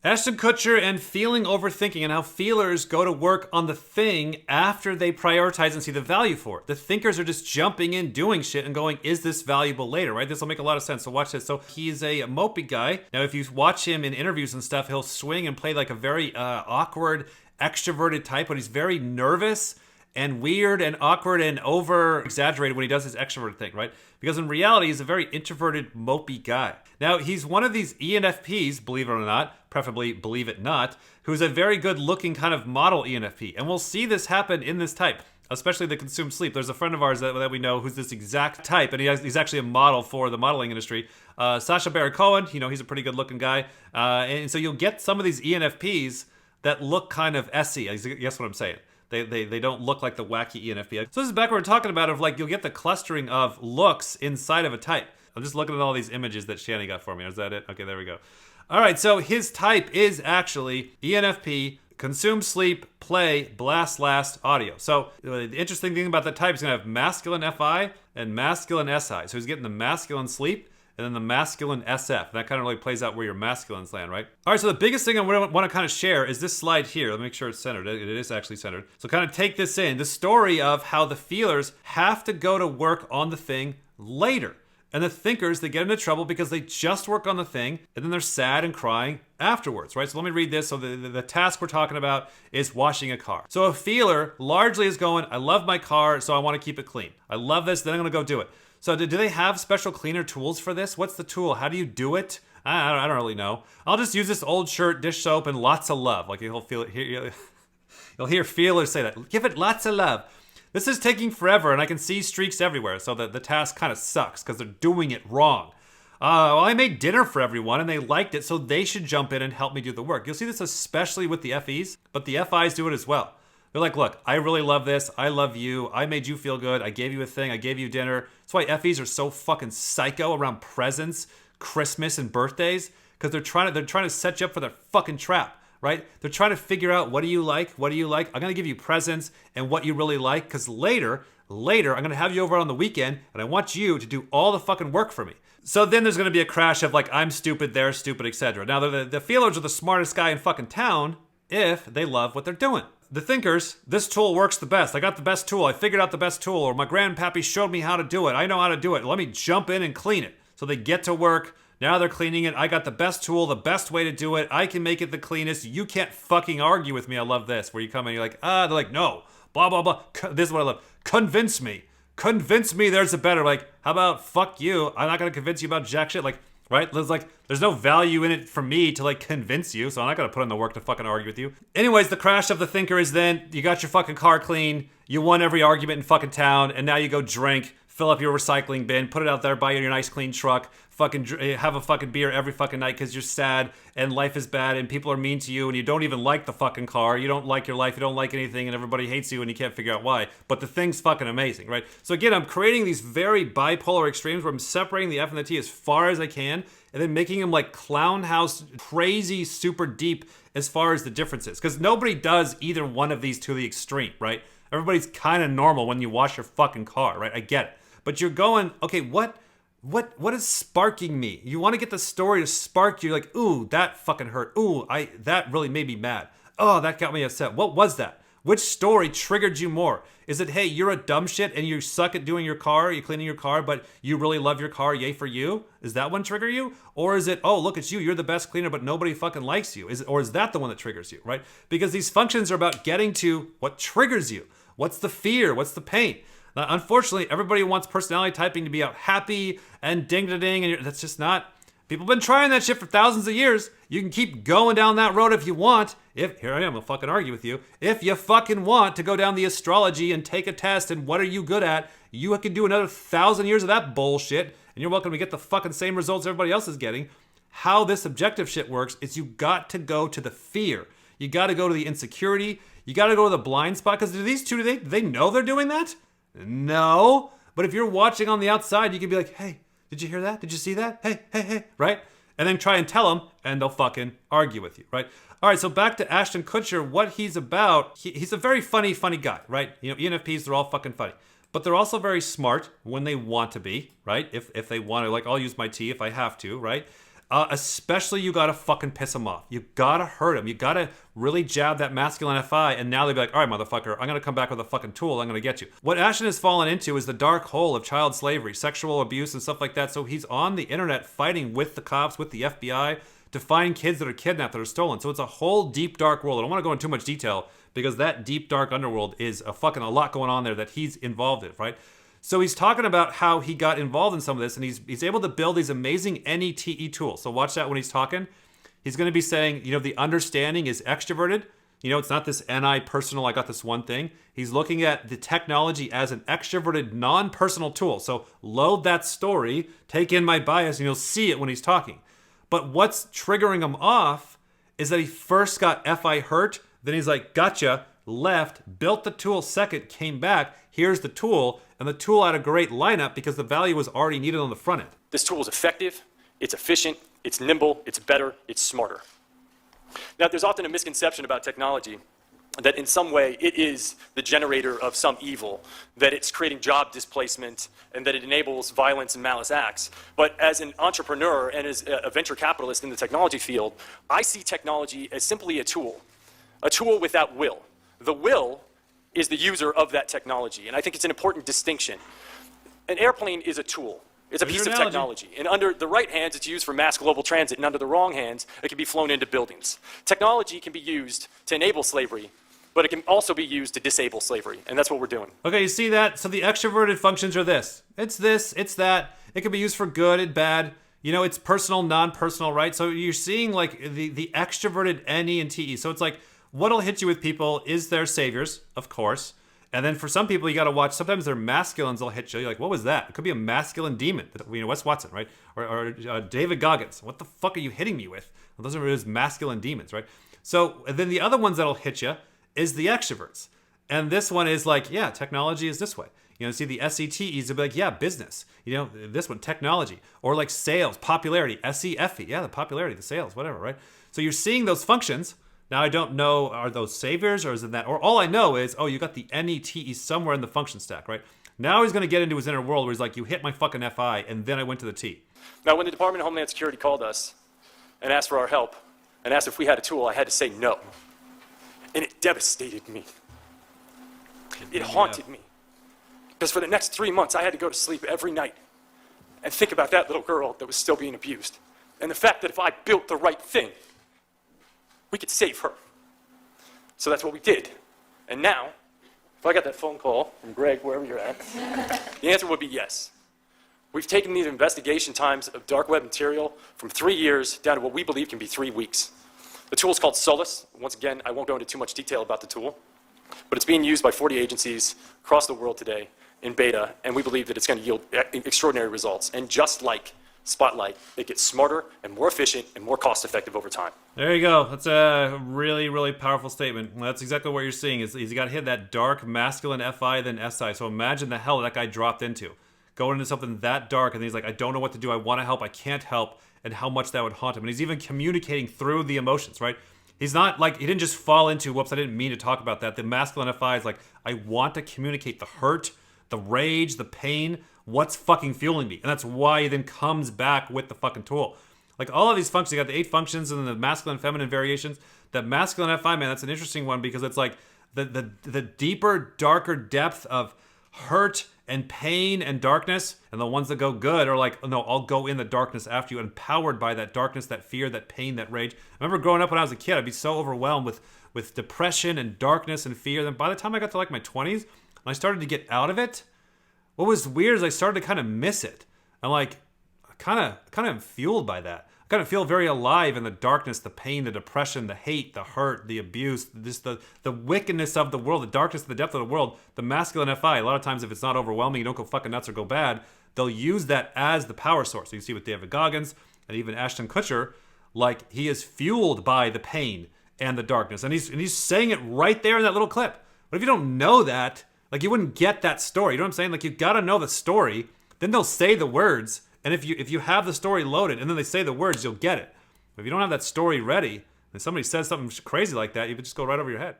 Ashton Kutcher and feeling overthinking, and how feelers go to work on the thing after they prioritize and see the value for it. The thinkers are just jumping in, doing shit, and going, is this valuable later, right? This will make a lot of sense. So watch this. So he's a mopey guy. Now, if you watch him in interviews and stuff, he'll swing and play like a very awkward, extroverted type, but he's very nervous and weird and awkward and over-exaggerated when he does his extroverted thing, right? Because in reality, he's a very introverted, mopey guy. Now, he's one of these ENFPs, believe it or not, preferably believe it not, who's a very good-looking kind of model ENFP. And we'll see this happen in this type, especially the consumed sleep. There's a friend of ours that we know who's this exact type, and he's actually a model for the modeling industry. Sacha Baron Cohen, he's a pretty good-looking guy. And so you'll get some of these ENFPs that look kind of S-y. Guess what I'm saying? They don't look like the wacky ENFP. So this is back where we're talking about of like you'll get the clustering of looks inside of a type. I'm just looking at all these images that Shani got for me. Is that it? Okay, there we go. All right, so his type is actually ENFP, consume sleep, play, blast last, audio. So the interesting thing about that type is going to have masculine FI and masculine SI. So he's getting the masculine sleep and then the masculine SF. That kind of really plays out where your masculines land, right? All right, so the biggest thing I want to kind of share is this slide here. Let me make sure it's centered. It is actually centered. So kind of take this in. The story of how the feelers have to go to work on the thing later. And the thinkers, they get into trouble because they just work on the thing and then they're sad and crying afterwards, right? So let me read this. So the task we're talking about is washing a car. So a feeler largely is going, I love my car, so I want to keep it clean. I love this, then I'm going to go do it. So do they have special cleaner tools for this? What's the tool? How do you do it? I don't really know. I'll just use this old shirt, dish soap, and lots of love. Like you'll feel it. You'll hear feelers say that. Give it lots of love. This is taking forever, and I can see streaks everywhere. So the task kind of sucks because they're doing it wrong. Well, I made dinner for everyone, and they liked it, so they should jump in and help me do the work. You'll see this especially with the FEs, but the FIs do it as well. They're like, look, I really love this. I love you. I made you feel good. I gave you a thing. I gave you dinner. That's why FEs are so fucking psycho around presents, Christmas, and birthdays, because they're trying to set you up for their fucking trap, right? They're trying to figure out, what do you like? What do you like? I'm going to give you presents and what you really like, because later, I'm going to have you over on the weekend, and I want you to do all the fucking work for me. So then there's going to be a crash of like, I'm stupid, they're stupid, etc. Now, the feelers are the smartest guy in fucking town if they love what they're doing. The thinkers, this tool works the best. I got the best tool. I figured out the best tool. Or my grandpappy showed me how to do it. I know how to do it. Let me jump in and clean it. So they get to work. Now they're cleaning it. I got the best tool, the best way to do it. I can make it the cleanest. You can't fucking argue with me. I love this. Where you come in, you're like, they're like, no. Blah, blah, blah. This is what I love. Convince me. Convince me there's a better. Like, how about fuck you? I'm not going to convince you about jack shit. Like, right? There's no value in it for me to like convince you, so I'm not gonna put in the work to fucking argue with you. Anyways, the crash of the thinker is then you got your fucking car clean, you won every argument in fucking town, and now you go drink, fill up your recycling bin, put it out there, buy your nice clean truck, fucking have a fucking beer every fucking night because you're sad and life is bad and people are mean to you and you don't even like the fucking car, you don't like your life, you don't like anything, and everybody hates you and you can't figure out why. But the thing's fucking amazing, right? So again, I'm creating these very bipolar extremes where I'm separating the F and the T as far as I can and then making them like clown house crazy super deep as far as the differences. Because nobody does either one of these to the extreme, right? Everybody's kind of normal when you wash your fucking car, right? I get it. But you're going, okay, what is sparking me? You want to get the story to spark you, like, ooh, that fucking hurt. Ooh, that really made me mad. Oh, that got me upset. What was that? Which story triggered you more? Is it, hey, you're a dumb shit and you suck at doing your car, you're cleaning your car, but you really love your car, yay for you? Is that one trigger you? Or is it, oh, look at you, you're the best cleaner, but nobody fucking likes you? Or is that the one that triggers you, right? Because these functions are about getting to what triggers you. What's the fear? What's the pain? Now, unfortunately, everybody wants personality typing to be out happy and ding-da-ding, and that's just not. People have been trying that shit for thousands of years. You can keep going down that road if you want. Here I am, I'll fucking argue with you. If you fucking want to go down the astrology and take a test and what are you good at, you can do another 1,000 years of that bullshit, and you're welcome to get the fucking same results everybody else is getting. How this objective shit works is you got to go to the fear. You got to go to the insecurity. You got to go to the blind spot. Because do these two, do they know they're doing that? No. But if you're watching on the outside, you can be like, hey, did you hear that? Did you see that? Hey, right? And then try and tell them, and they'll fucking argue with you, right? All right, so back to Ashton Kutcher, what he's about. He's a very funny guy, right? You know, ENFPs, they're all fucking funny. But they're also very smart when they want to be, right? If they want to, like, I'll use my T if I have to, right? Especially you gotta fucking piss them off. You gotta hurt them. You gotta really jab that masculine FI, and now they'd be like, all right, motherfucker, I'm gonna come back with a fucking tool. I'm gonna get you. What Ashton has fallen into is the dark hole of child slavery, sexual abuse, and stuff like that. So he's on the internet fighting with the cops, with the FBI, to find kids that are kidnapped, that are stolen. So it's a whole deep, dark world. I don't want to go into too much detail because that deep, dark underworld is a lot going on there that he's involved in, right? So he's talking about how he got involved in some of this, and he's able to build these amazing NETE tools. So watch that when he's talking. He's going to be saying, the understanding is extroverted. It's not this NI personal, I got this one thing. He's looking at the technology as an extroverted, non-personal tool. So load that story, take in my bias, and you'll see it when he's talking. But what's triggering him off is that he first got FI hurt, then he's like, gotcha, left, built the tool second, came back, here's the tool, and the tool had a great lineup because the value was already needed on the front end. This tool is effective, it's efficient, it's nimble, it's better, it's smarter. Now, there's often a misconception about technology that in some way it is the generator of some evil, that it's creating job displacement, and that it enables violence and malice acts. But as an entrepreneur and as a venture capitalist in the technology field, I see technology as simply a tool without will. The will is the user of that technology, and I think it's an important distinction. An airplane is a tool. It's a piece of technology, and under the right hands, it's used for mass global transit, and under the wrong hands, it can be flown into buildings. Technology can be used to enable slavery, but it can also be used to disable slavery, and that's what we're doing. Okay, you see that? So the extroverted functions are this, it's that. It can be used for good and bad. It's personal, non-personal, right? So you're seeing like the extroverted NE and TE. So it's like, what'll hit you with people is their saviors, of course. And then for some people, you got to watch. Sometimes their masculines will hit you. You're like, what was that? It could be a masculine demon. Wes Watson, right? Or David Goggins. What the fuck are you hitting me with? Well, those are his masculine demons, right? So and then the other ones that'll hit you is the extroverts. And this one is like, yeah, technology is this way. See the SETEs, they'll be like, yeah, business. This one, technology. Or like sales, popularity, SEFE. Yeah, the popularity, the sales, whatever, right? So you're seeing those functions. Now, I don't know, are those saviors or is it that? Or all I know is, you got the NETE somewhere in the function stack, right? Now he's going to get into his inner world where he's like, you hit my fucking FI, and then I went to the T. Now, when the Department of Homeland Security called us and asked for our help and asked if we had a tool, I had to say no. And it devastated me. It haunted me. Because for the next 3 months, I had to go to sleep every night and think about that little girl that was still being abused. And the fact that if I built the right thing, we could save her. So that's what we did. And now, if I got that phone call from Greg, wherever you're at, the answer would be yes. We've taken the investigation times of dark web material from 3 years down to what we believe can be 3 weeks. The tool is called Solus. Once again, I won't go into too much detail about the tool, but it's being used by 40 agencies across the world today in beta, and we believe that it's going to yield extraordinary results. And just like Spotlight, it gets smarter and more efficient and more cost-effective over time. There you go. That's a really, really powerful statement. That's exactly what you're seeing. Is he's got to hit that dark masculine FI then SI. So imagine the hell that guy dropped into. Going into something that dark, and he's like, I don't know what to do. I want to help. I can't help. And how much that would haunt him. And he's even communicating through the emotions, right? He's not like, he didn't just fall into, whoops, I didn't mean to talk about that. The masculine FI is like, I want to communicate the hurt, the rage, the pain, what's fucking fueling me. And that's why he then comes back with the fucking tool. Like all of these functions, you got the 8 functions and the masculine, feminine variations. That masculine FI, man, that's an interesting one because it's like the deeper, darker depth of hurt and pain and darkness, and the ones that go good are like, no, I'll go in the darkness after you, empowered by that darkness, that fear, that pain, that rage. I remember growing up when I was a kid, I'd be so overwhelmed with depression and darkness and fear. Then by the time I got to like my 20s, and I started to get out of it, what was weird is I started to kind of miss it. I'm like, kind of am fueled by that. I kind of feel very alive in the darkness, the pain, the depression, the hate, the hurt, the abuse, just the wickedness of the world, the darkness, the depth of the world. The masculine FI, a lot of times if it's not overwhelming, you don't go fucking nuts or go bad, they'll use that as the power source. So you see with David Goggins and even Ashton Kutcher, like he is fueled by the pain and the darkness. And he's saying it right there in that little clip. But if you don't know that, like you wouldn't get that story. You know what I'm saying? Like you gotta know the story, then they'll say the words. And if you have the story loaded and then they say the words, you'll get it. But if you don't have that story ready, and somebody says something crazy like that, you would just go right over your head.